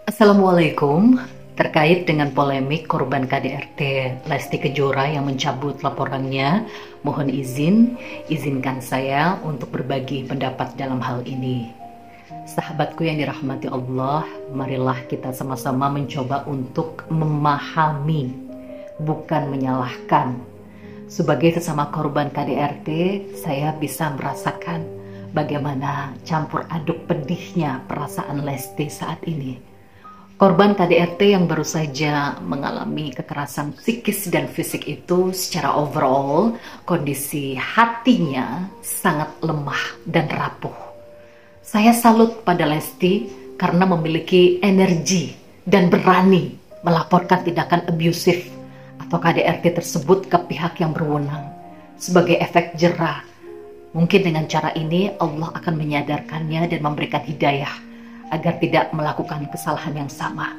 Assalamualaikum. Terkait dengan polemik korban KDRT Lesti Kejora yang mencabut laporannya, mohon izinkan saya untuk berbagi pendapat dalam hal ini. Sahabatku yang dirahmati Allah, marilah kita sama-sama mencoba untuk memahami, bukan menyalahkan. Sebagai sesama korban KDRT, saya bisa merasakan bagaimana campur aduk pedihnya perasaan Lesti saat ini. Korban KDRT yang baru saja mengalami kekerasan psikis dan fisik itu, secara overall kondisi hatinya sangat lemah dan rapuh. Saya salut pada Lesti karena memiliki energi dan berani melaporkan tindakan abusif atau KDRT tersebut ke pihak yang berwenang. Sebagai efek jera, mungkin dengan cara ini Allah akan menyadarkannya dan memberikan hidayah agar tidak melakukan kesalahan yang sama.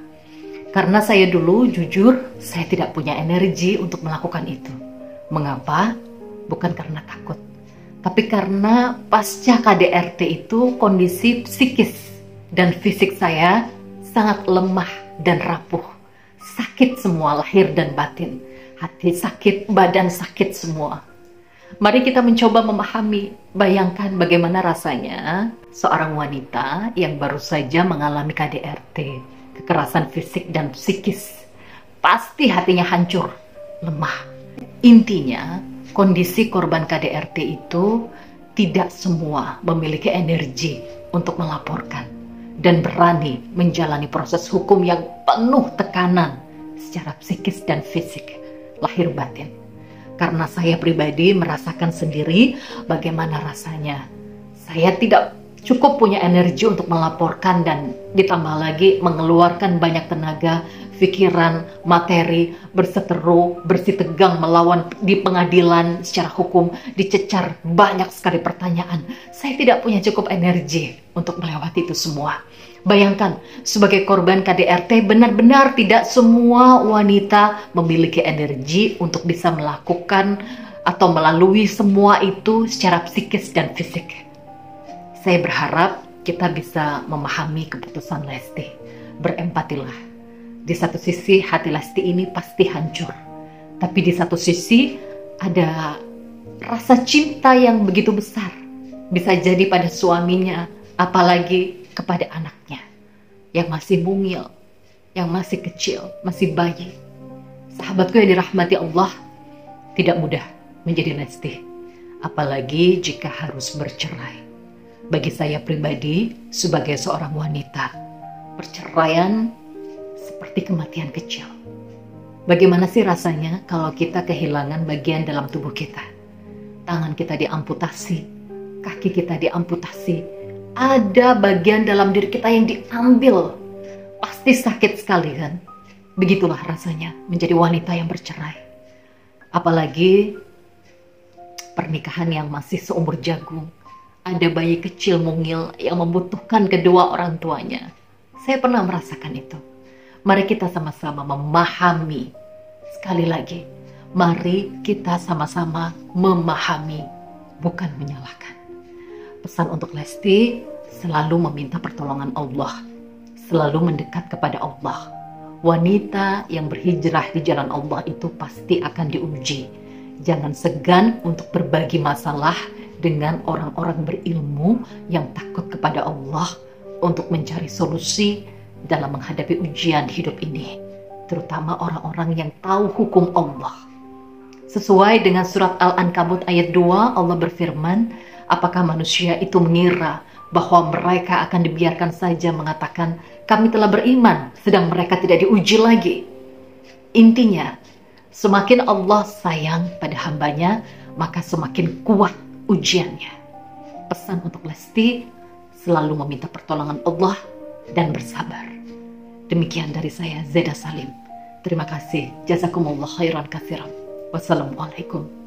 Karena saya dulu jujur, saya tidak punya energi untuk melakukan itu. Mengapa? Bukan karena takut, tapi karena pasca KDRT itu kondisi psikis dan fisik saya sangat lemah dan rapuh. Sakit semua lahir dan batin. Hati sakit, badan sakit semua. Mari kita mencoba memahami, bayangkan bagaimana rasanya seorang wanita yang baru saja mengalami KDRT, kekerasan fisik dan psikis. Pasti hatinya hancur, lemah. Intinya, kondisi korban KDRT itu tidak semua memiliki energi untuk melaporkan dan berani menjalani proses hukum yang penuh tekanan secara psikis dan fisik, lahir batin. Karena saya pribadi merasakan sendiri bagaimana rasanya. Saya tidak cukup punya energi untuk melaporkan dan ditambah lagi mengeluarkan banyak tenaga, pikiran, materi, berseteru, bersitegang melawan di pengadilan secara hukum, dicecar banyak sekali pertanyaan. Saya tidak punya cukup energi untuk melewati itu semua. Bayangkan, sebagai korban KDRT benar-benar tidak semua wanita memiliki energi untuk bisa melakukan atau melalui semua itu secara psikis dan fisik. Saya berharap kita bisa memahami keputusan Lesti. Berempatilah. Di satu sisi hati Lesti ini pasti hancur. Tapi di satu sisi ada rasa cinta yang begitu besar. Bisa jadi pada suaminya, apalagi kepada anaknya yang masih mungil, yang masih kecil, masih bayi. Sahabatku yang dirahmati Allah, tidak mudah menjadi Lesti, apalagi jika harus bercerai. Bagi saya pribadi, sebagai seorang wanita, perceraian seperti kematian kecil. Bagaimana sih rasanya kalau kita kehilangan bagian dalam tubuh kita? Tangan kita diamputasi, kaki kita diamputasi, ada bagian dalam diri kita yang diambil. Pasti sakit sekali kan? Begitulah rasanya menjadi wanita yang bercerai. Apalagi pernikahan yang masih seumur jagung. Ada bayi kecil mungil yang membutuhkan kedua orang tuanya. Saya pernah merasakan itu. Mari kita sama-sama memahami. Sekali lagi, mari kita sama-sama memahami, bukan menyalahkan. Pesan untuk Lesti, selalu meminta pertolongan Allah, selalu mendekat kepada Allah. Wanita yang berhijrah di jalan Allah itu pasti akan diuji. Jangan segan untuk berbagi masalah dengan orang-orang berilmu yang takut kepada Allah untuk mencari solusi dalam menghadapi ujian hidup ini, terutama orang-orang yang tahu hukum Allah. Sesuai dengan surat Al-Ankabut ayat 2, Allah berfirman, apakah manusia itu mengira bahwa mereka akan dibiarkan saja mengatakan, kami telah beriman, sedang mereka tidak diuji lagi. Intinya, semakin Allah sayang pada hambanya, maka semakin kuat ujiannya. Pesan untuk Lesti, selalu meminta pertolongan Allah dan bersabar. Demikian dari saya, Zeda Salim. Terima kasih. Jazakumullah khairan katsiran. Wassalamualaikum